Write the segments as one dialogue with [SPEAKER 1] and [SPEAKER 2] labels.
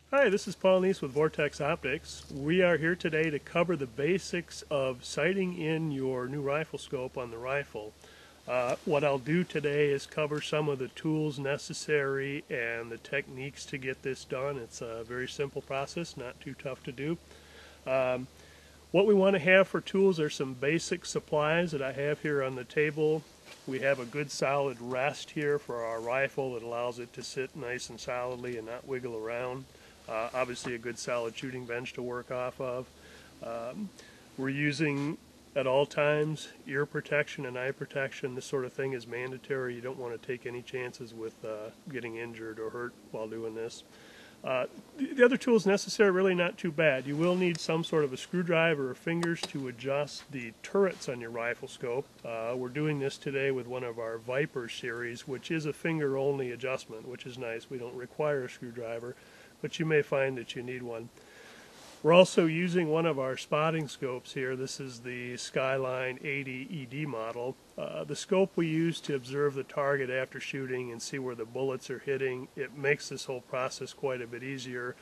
[SPEAKER 1] Hi, this is Paul Neese with Vortex Optics. We are here today to cover the basics of sighting in your new rifle scope on the rifle. What I'll do today is cover some of the tools necessary and the techniques to get this done. It's a very simple process, not too tough to do. What we want to have for tools are some basic supplies that I have here on the table. We have a good solid rest here for our rifle that allows it to sit nice and solidly and not wiggle around. Obviously a good solid shooting bench to work off of. We're using at all times ear protection and eye protection. This sort of thing is mandatory. You don't want to take any chances with getting injured or hurt while doing this. The other tools necessary are really not too bad. You will need some sort of a screwdriver or fingers to adjust the turrets on your rifle scope. We're doing this today with one of our Viper series, which is a finger only adjustment, which is nice. We don't require a screwdriver, but you may find that you need one. We're also using one of our spotting scopes here. This is the Skyline 80 ED model. The scope we use to observe the target after shooting and see where the bullets are hitting. It makes this whole process quite a bit easier.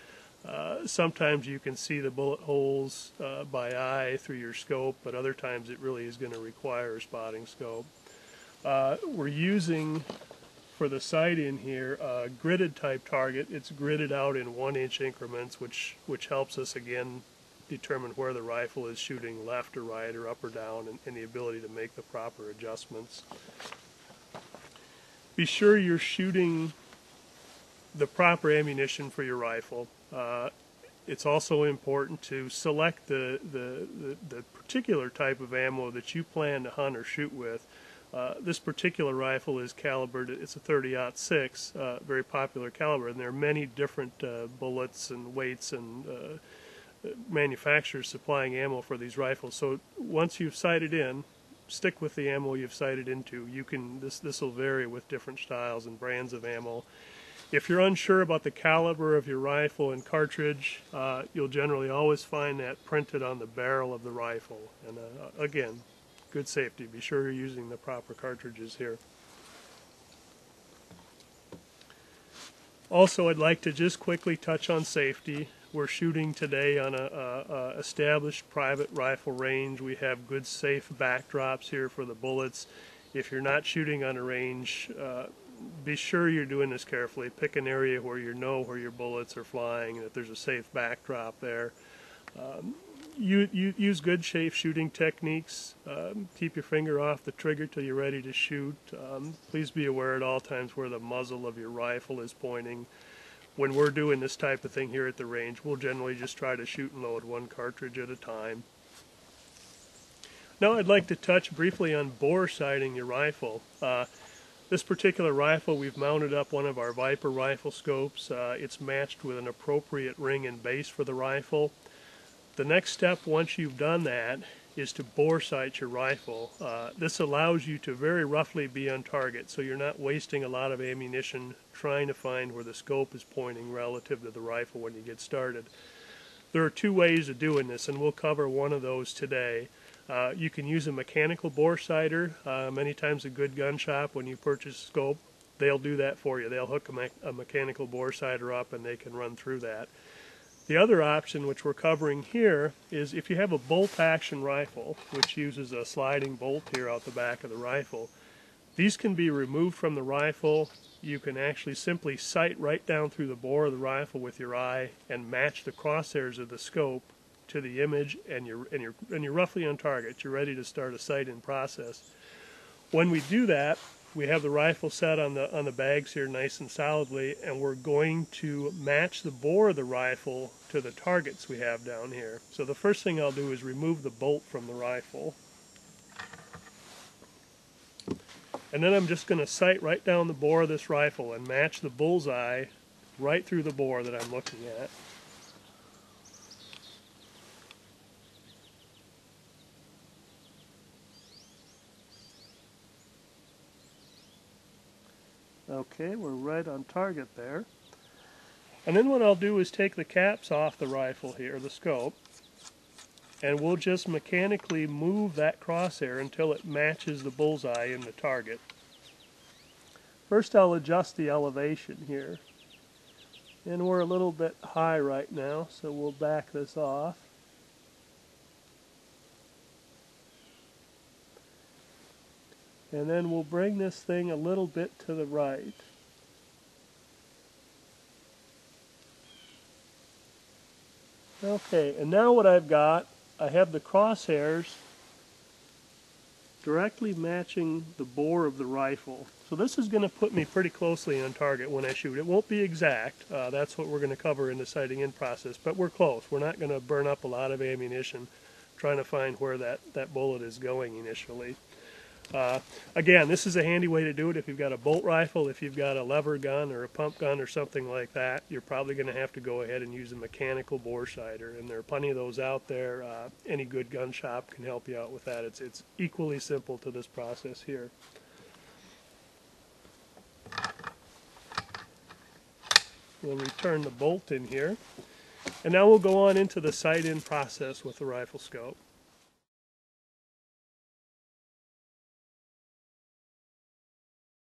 [SPEAKER 1] Sometimes you can see the bullet holes by eye through your scope, but other times it really is going to require a spotting scope. We're using, for the sight in here, a gridded type target. It's gridded out in 1-inch increments, which helps us again determine where the rifle is shooting left or right or up or down, and the ability to make the proper adjustments. Be sure you're shooting the proper ammunition for your rifle. It's also important to select the particular type of ammo that you plan to hunt or shoot with. This particular rifle is calibered, it's a 30-06, very popular caliber, and there are many different bullets and weights and manufacturers supplying ammo for these rifles. So once you've sighted in, stick with the ammo you've sighted into. This will vary with different styles and brands of ammo. If you're unsure about the caliber of your rifle and cartridge, you'll generally always find that printed on the barrel of the rifle. And again, good safety. Be sure you're using the proper cartridges here. Also, I'd like to just quickly touch on safety. We're shooting today on a established private rifle range. We have good safe backdrops here for the bullets. If you're not shooting on a range, be sure you're doing this carefully. Pick an area where you know where your bullets are flying and that there's a safe backdrop there. Use good safe shooting techniques. Keep your finger off the trigger till you're ready to shoot. Please be aware at all times where the muzzle of your rifle is pointing. When we're doing this type of thing here at the range, we'll generally just try to shoot and load one cartridge at a time. Now I'd like to touch briefly on bore sighting your rifle. This particular rifle, we've mounted up one of our Viper rifle scopes. It's matched with an appropriate ring and base for the rifle. The next step, once you've done that, is to bore sight your rifle. This allows you to very roughly be on target, so you're not wasting a lot of ammunition trying to find where the scope is pointing relative to the rifle when you get started. There are two ways of doing this, and we'll cover one of those today. You can use a mechanical bore sighter. Many times a good gun shop, when you purchase a scope, they'll do that for you. They'll hook a mechanical bore sighter up and they can run through that. The other option, which we're covering here, is if you have a bolt action rifle, which uses a sliding bolt here out the back of the rifle, these can be removed from the rifle. You can actually simply sight right down through the bore of the rifle with your eye and match the crosshairs of the scope to the image, and you're roughly on target. You're ready to start a sight-in process. When we do that, we have the rifle set on the bags here nice and solidly, and we're going to match the bore of the rifle to the targets we have down here. So the first thing I'll do is remove the bolt from the rifle. And then I'm just going to sight right down the bore of this rifle and match the bullseye right through the bore that I'm looking at. Okay, we're right on target there. And then what I'll do is take the caps off the rifle here, the scope, and we'll just mechanically move that crosshair until it matches the bullseye in the target. First I'll adjust the elevation here. And we're a little bit high right now, so we'll back this off. And then we'll bring this thing a little bit to the right. Okay, and now what I've got, I have the crosshairs directly matching the bore of the rifle. So this is going to put me pretty closely on target when I shoot. It won't be exact. That's what we're going to cover in the sighting in process, but we're close. We're not going to burn up a lot of ammunition trying to find where that bullet is going initially. Again, this is a handy way to do it if you've got a bolt rifle. If you've got a lever gun or a pump gun or something like that, you're probably going to have to go ahead and use a mechanical bore sighter, and there are plenty of those out there. Any good gun shop can help you out with that. It's equally simple to this process here. We'll return the bolt in here, and now we'll go on into the sight-in process with the Riflescope.